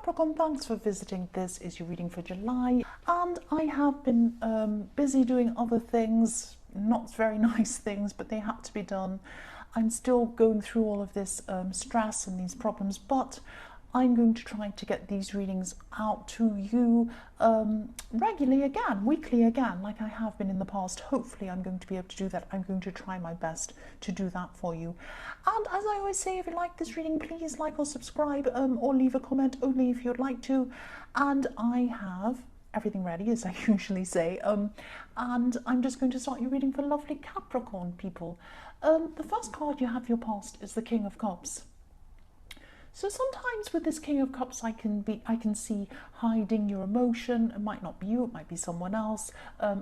Capricorn, thanks for visiting. This is your reading for July, and I have been busy doing other things, not very nice things, but they had to be done. I'm still going through all of this stress and these problems, but I'm going to try to get these readings out to you regularly again, weekly again, like I have been in the past. Hopefully I'm going to be able to do that. I'm going to try my best to do that for you. And as I always say, if you like this reading, please like or subscribe, or leave a comment only if you'd like to. And I have everything ready, as I usually say, and I'm just going to start your reading for lovely Capricorn people. The first card you have your past is the King of Cups. So sometimes with this King of Cups, I can see hiding your emotion. It might not be you, it might be someone else.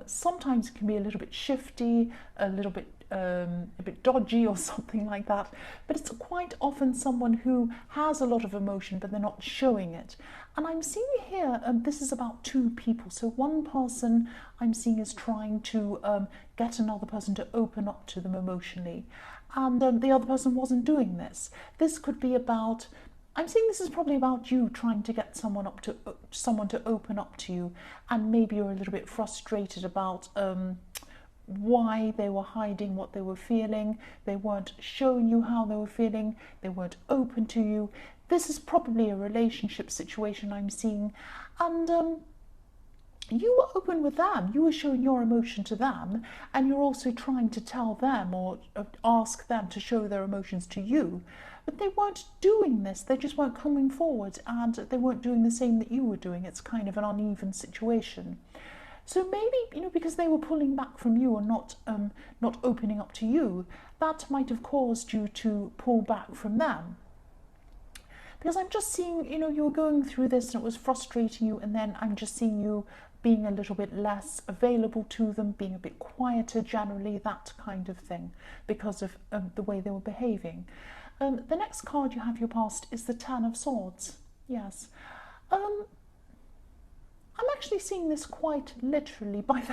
Sometimes it can be a little bit shifty, a bit dodgy or something like that. But it's quite often someone who has a lot of emotion, but they're not showing it. And I'm seeing here, this is about two people. So one person I'm seeing is trying to get another person to open up to them emotionally. And the other person wasn't doing this. This could be about, I'm saying this is probably about you trying to get someone to open up to you, and maybe you're a little bit frustrated about why they were hiding what they were feeling. They weren't showing you how they were feeling. They weren't open to you. This is probably a relationship situation I'm seeing, and you were open with them, you were showing your emotion to them, and you're also trying to tell them or ask them to show their emotions to you. But they weren't doing this, they just weren't coming forward, and they weren't doing the same that you were doing. It's kind of an uneven situation. So maybe, because they were pulling back from you or not opening up to you, that might have caused you to pull back from them. Because I'm just seeing, you were going through this and it was frustrating you, and then I'm just seeing you being a little bit less available to them, being a bit quieter generally, that kind of thing, because of the way they were behaving. The next card you have your past is the Ten of Swords. Yes. I'm actually seeing this quite literally. By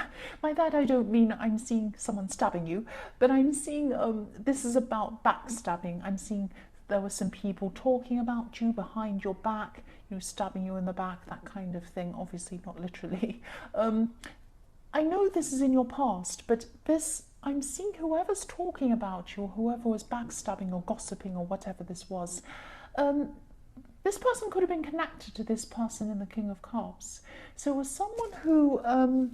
that I don't mean I'm seeing someone stabbing you, but I'm seeing this is about backstabbing. I'm seeing there were some people talking about you behind your back, stabbing you in the back, that kind of thing. Obviously not literally. I know this is in your past, but this, I'm seeing whoever's talking about you, or whoever was backstabbing or gossiping or whatever this was, this person could have been connected to this person in the King of Cups. So it was someone who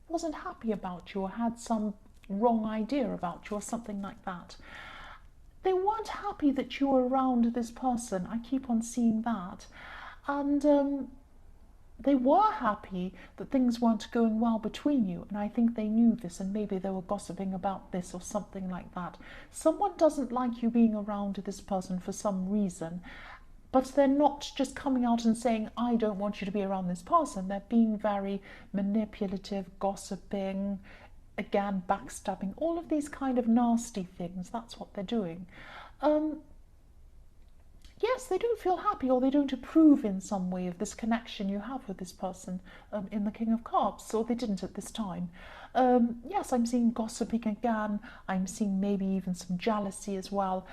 wasn't happy about you, or had some wrong idea about you, or something like that. They weren't happy that you were around this person. I keep on seeing that. And they were happy that things weren't going well between you. And I think they knew this, and maybe they were gossiping about this or something like that. Someone doesn't like you being around this person for some reason, but they're not just coming out and saying, I don't want you to be around this person. They're being very manipulative, gossiping, again, backstabbing, all of these kind of nasty things. That's what they're doing. Yes, they don't feel happy, or they don't approve in some way of this connection you have with this person in the King of Cups, or they didn't at this time. Yes, I'm seeing gossiping again. I'm seeing maybe even some jealousy as well.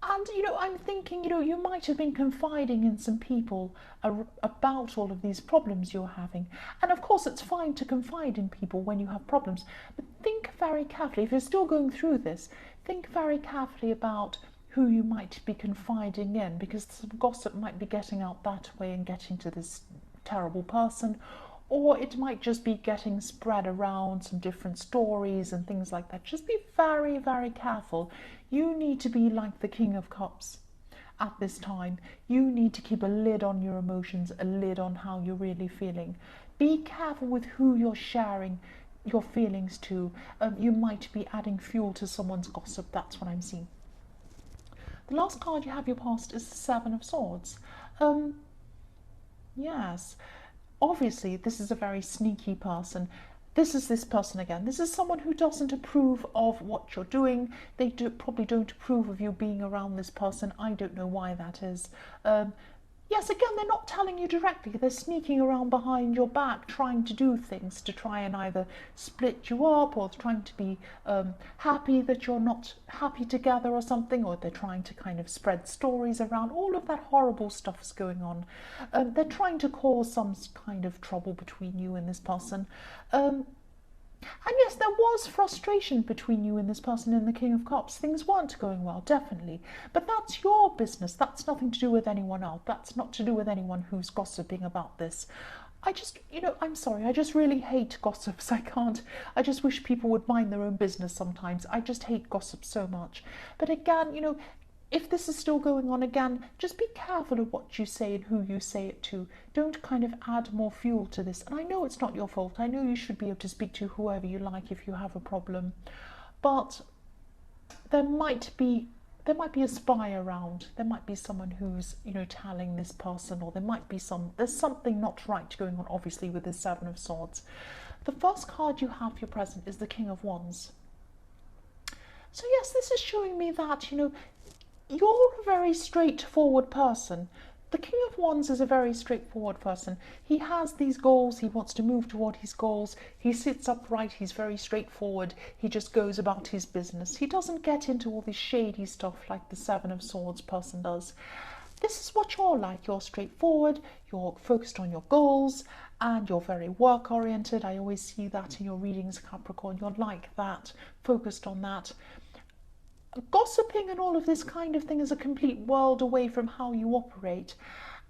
And, I'm thinking, you might have been confiding in some people about all of these problems you're having. And of course, it's fine to confide in people when you have problems. But think very carefully, if you're still going through this, think very carefully about who you might be confiding in, because some gossip might be getting out that way and getting to this terrible person. Or it might just be getting spread around, some different stories and things like that. Just be very, very careful. You need to be like the King of Cups at this time. You need to keep a lid on your emotions, a lid on how you're really feeling. Be careful with who you're sharing your feelings to. You might be adding fuel to someone's gossip. That's what I'm seeing. The last card you have your past is the Seven of Swords. Yes. Obviously, this is a very sneaky person. This is this person again. This is someone who doesn't approve of what you're doing. They probably don't approve of you being around this person. I don't know why that is. yes, again, they're not telling you directly. They're sneaking around behind your back, trying to do things to try and either split you up, or trying to be happy that you're not happy together or something, or they're trying to kind of spread stories around. All of that horrible stuff is going on. They're trying to cause some kind of trouble between you and this person. And yes, there was frustration between you and this person in the King of Cups. Things weren't going well, definitely. But that's your business. That's nothing to do with anyone else. That's not to do with anyone who's gossiping about this. I just, I'm sorry, I just really hate gossips. I just wish people would mind their own business sometimes. I just hate gossip so much. But again, if this is still going on, again, just be careful of what you say and who you say it to. Don't kind of add more fuel to this. And I know it's not your fault. I know you should be able to speak to whoever you like if you have a problem. But there might be a spy around. There might be someone who's, telling this person, or there's something not right going on, obviously, with the Seven of Swords. The first card you have for your present is the King of Wands. So yes, this is showing me that, you're a very straightforward person. The King of Wands is a very straightforward person. He has these goals. He wants to move toward his goals. He sits upright. He's very straightforward. He just goes about his business. He doesn't get into all this shady stuff like the Seven of Swords person does. This is what you're like. You're straightforward. You're focused on your goals, and you're very work-oriented. I always see that in your readings, Capricorn. You're like that, focused on that. Gossiping and all of this kind of thing is a complete world away from how you operate.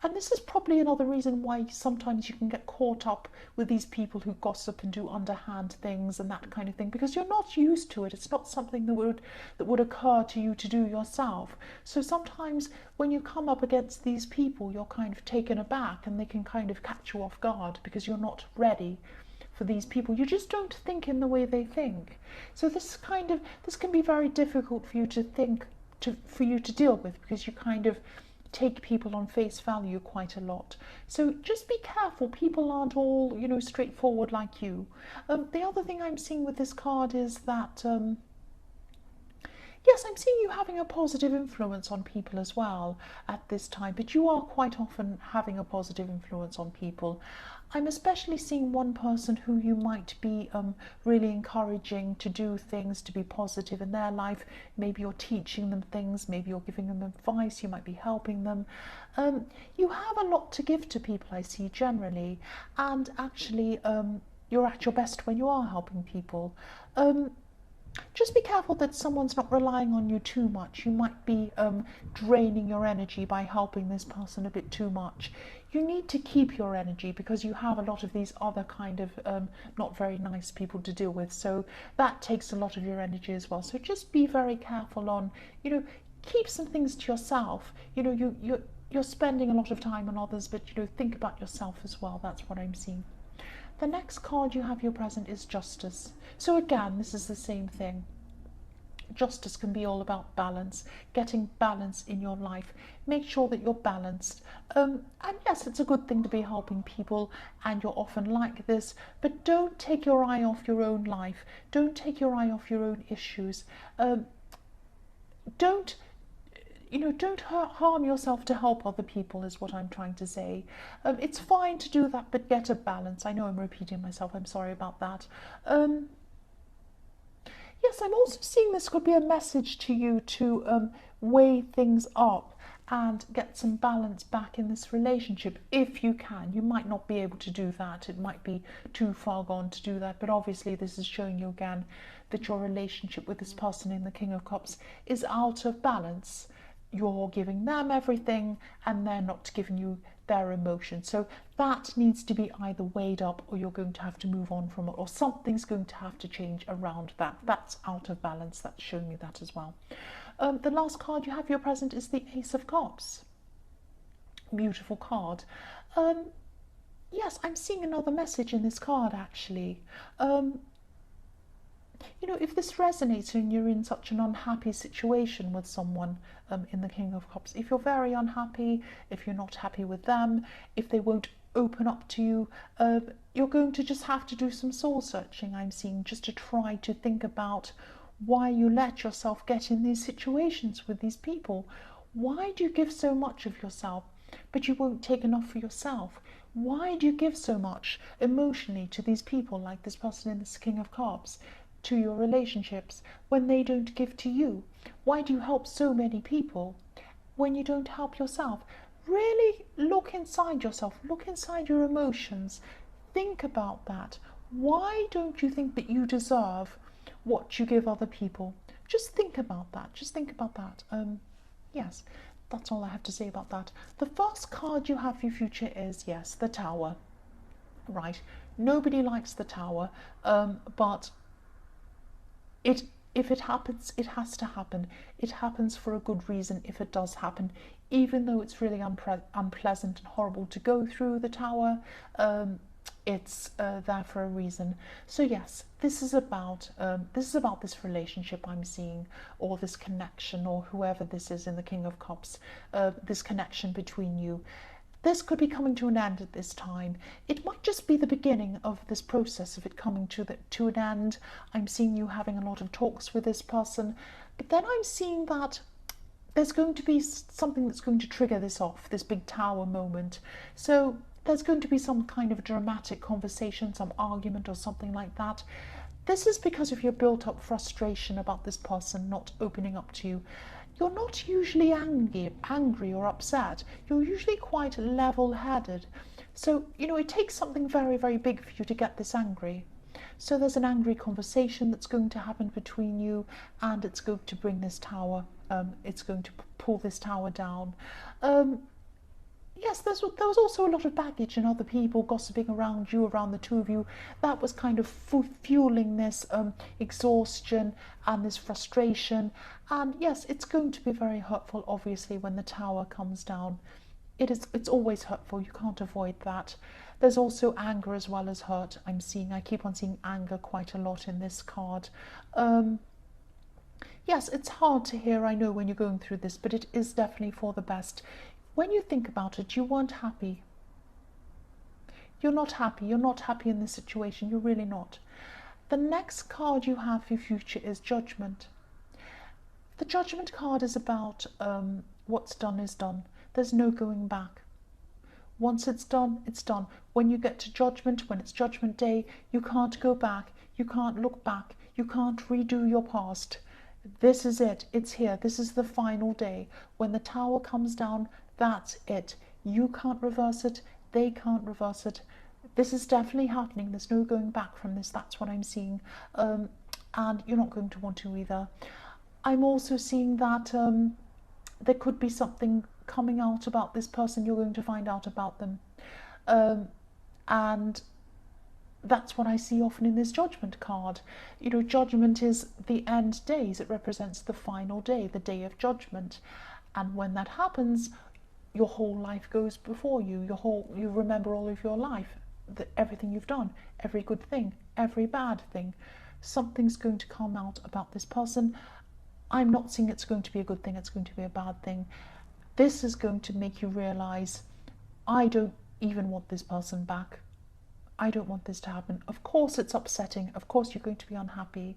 And this is probably another reason why sometimes you can get caught up with these people who gossip and do underhand things and that kind of thing, because you're not used to it. It's not something that would occur to you to do yourself. So sometimes when you come up against these people, you're kind of taken aback, and they can kind of catch you off guard because you're not ready for these people. You just don't think in the way they think. So this can be very difficult for you to deal with, because you kind of take people on face value quite a lot. So just be careful. People aren't all, straightforward like you. The other thing I'm seeing with this card is that yes, I'm seeing you having a positive influence on people as well at this time, but you are quite often having a positive influence on people. I'm especially seeing one person who you might be really encouraging to do things, to be positive in their life. Maybe you're teaching them things, maybe you're giving them advice, you might be helping them. You have a lot to give to people, I see, generally, and actually you're at your best when you are helping people. Just be careful that someone's not relying on you too much. You might be draining your energy by helping this person a bit too much. You need to keep your energy, because you have a lot of these other kind of not very nice people to deal with. So that takes a lot of your energy as well. So just be very careful on, keep some things to yourself. You're spending a lot of time on others, but think about yourself as well. That's what I'm seeing. The next card you have your present is Justice. So again, this is the same thing. Justice can be all about balance, getting balance in your life. Make sure that you're balanced. And yes, it's a good thing to be helping people, and you're often like this, but don't take your eye off your own life. Don't take your eye off your own issues. Don't harm yourself to help other people, is what I'm trying to say. It's fine to do that, but get a balance. I know I'm repeating myself. I'm sorry about that. Yes, I'm also seeing this could be a message to you to weigh things up and get some balance back in this relationship, if you can. You might not be able to do that. It might be too far gone to do that, but obviously this is showing you again that your relationship with this person in the King of Cups is out of balance. You're giving them everything and they're not giving you their emotion. So that needs to be either weighed up, or you're going to have to move on from it, or something's going to have to change around that. That's out of balance. That's showing you that as well. The last card you have your present is the Ace of Cups. Beautiful card. Yes, I'm seeing another message in this card, actually. If this resonates and you're in such an unhappy situation with someone in the King of Cups, if you're very unhappy, if you're not happy with them, if they won't open up to you, you're going to just have to do some soul searching, I'm seeing, just to try to think about why you let yourself get in these situations with these people. Why do you give so much of yourself? but you won't take enough for yourself. Why do you give so much emotionally to these people, like this person in this King of Cups, to your relationships, when they don't give to you? Why do you help so many people when you don't help yourself? Really look inside yourself, look inside your emotions, think about that. Why don't you think that you deserve what you give other people? Just think about that, just think about that. Yes, that's all I have to say about that. The first card you have for your future is, yes, the Tower. Right, nobody likes the Tower, but if it happens, it has to happen. It happens for a good reason if it does happen, even though it's really unpleasant and horrible to go through the Tower. It's there for a reason. So yes, this is about this relationship I'm seeing, or this connection, or whoever this is in the King of Cups, this connection between you. This could be coming to an end at this time. It might just be the beginning of this process of it coming to an end. I'm seeing you having a lot of talks with this person, but then I'm seeing that there's going to be something that's going to trigger this off, this big Tower moment. So there's going to be some kind of dramatic conversation, some argument or something like that. This is because of your built-up frustration about this person not opening up to you. You're not usually angry or upset. You're usually quite level-headed. So, you know, it takes something very, very big for you to get this angry. So there's an angry conversation that's going to happen between you, and it's going to bring this Tower, it's going to pull this Tower down. Yes, there was also a lot of baggage and other people gossiping around you, around the two of you. That was kind of fueling this exhaustion and this frustration. And yes, it's going to be very hurtful, obviously, when the Tower comes down. It's always hurtful. You can't avoid that. There's also anger as well as hurt. I keep on seeing anger quite a lot in this card. Yes, it's hard to hear, I know, when you're going through this, but it is definitely for the best. When you think about it, you weren't happy. You're not happy. You're not happy in this situation. You're really not. The next card you have for your future is Judgment. The Judgment card is about what's done is done. There's no going back. Once it's done, it's done. When you get to Judgment, when it's Judgment Day, you can't go back. You can't look back. You can't redo your past. This is it. It's here. This is the final day. When the Tower comes down, that's it. You can't reverse it. They can't reverse it. This is definitely happening. There's no going back from this. That's what I'm seeing. And you're not going to want to either. I'm also seeing that there could be something coming out about this person. You're going to find out about them. And that's what I see often in this Judgment card. You know, Judgment is the end days. It represents the final day, the day of judgment. And when that happens, your whole life goes before you. You remember all of your life, everything you've done, every good thing, every bad thing. Something's going to come out about this person. I'm not saying it's going to be a good thing, it's going to be a bad thing. This is going to make you realize, I don't even want this person back. I don't want this to happen. Of course it's upsetting. Of course you're going to be unhappy.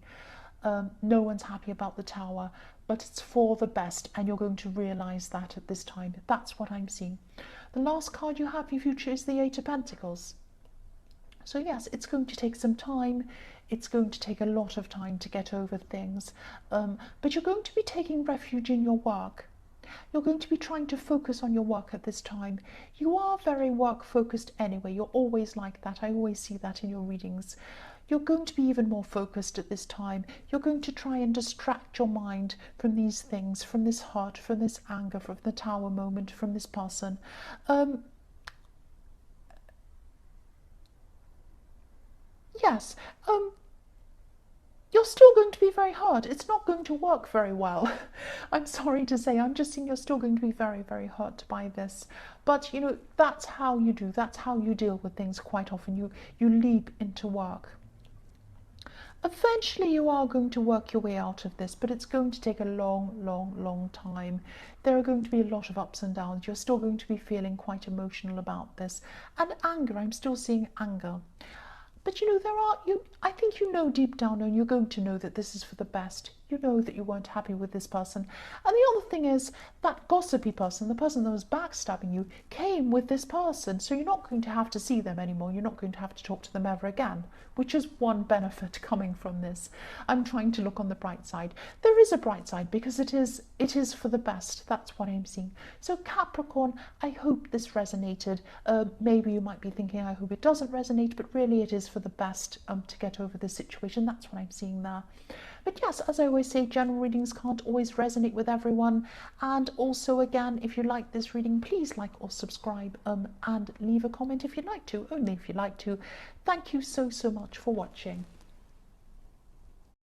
No one's happy about the Tower, but it's for the best, and you're going to realize that at this time. That's what I'm seeing. The last card you have for your future is the Eight of Pentacles. So yes, it's going to take some time. It's going to take a lot of time to get over things, but you're going to be taking refuge in your work. You're going to be trying to focus on your work at this time. You are very work focused anyway. You're always like that. I always see that in your readings. You're going to be even more focused at this time. You're going to try and distract your mind from these things, from this hurt, from this anger, from the Tower moment, from this person. Yes, you're still going to be very hurt. It's not going to work very well. I'm sorry to say, I'm just seeing you're still going to be very, very hurt by this. But, you know, that's how you do. That's how you deal with things quite often. You leap into work. Eventually you are going to work your way out of this, but it's going to take a long, long, long time. There are going to be a lot of ups and downs. You're still going to be feeling quite emotional about this. And anger, I'm still seeing anger. But you know, I think you know deep down, and you're going to know that this is for the best. you know that you weren't happy with this person. And the other thing is that gossipy person, the person that was backstabbing you, came with this person. So you're not going to have to see them anymore. You're not going to have to talk to them ever again, which is one benefit coming from this. I'm trying to look on the bright side. There is a bright side because it is for the best. That's what I'm seeing. So Capricorn, I hope this resonated. Maybe you might be thinking, I hope it doesn't resonate, but really it is for the best to get over this situation. That's what I'm seeing there. But yes, as I always say, general readings can't always resonate with everyone. And also, again, if you like this reading, please like or subscribe and leave a comment if you'd like to, only if you'd like to. Thank you so much for watching.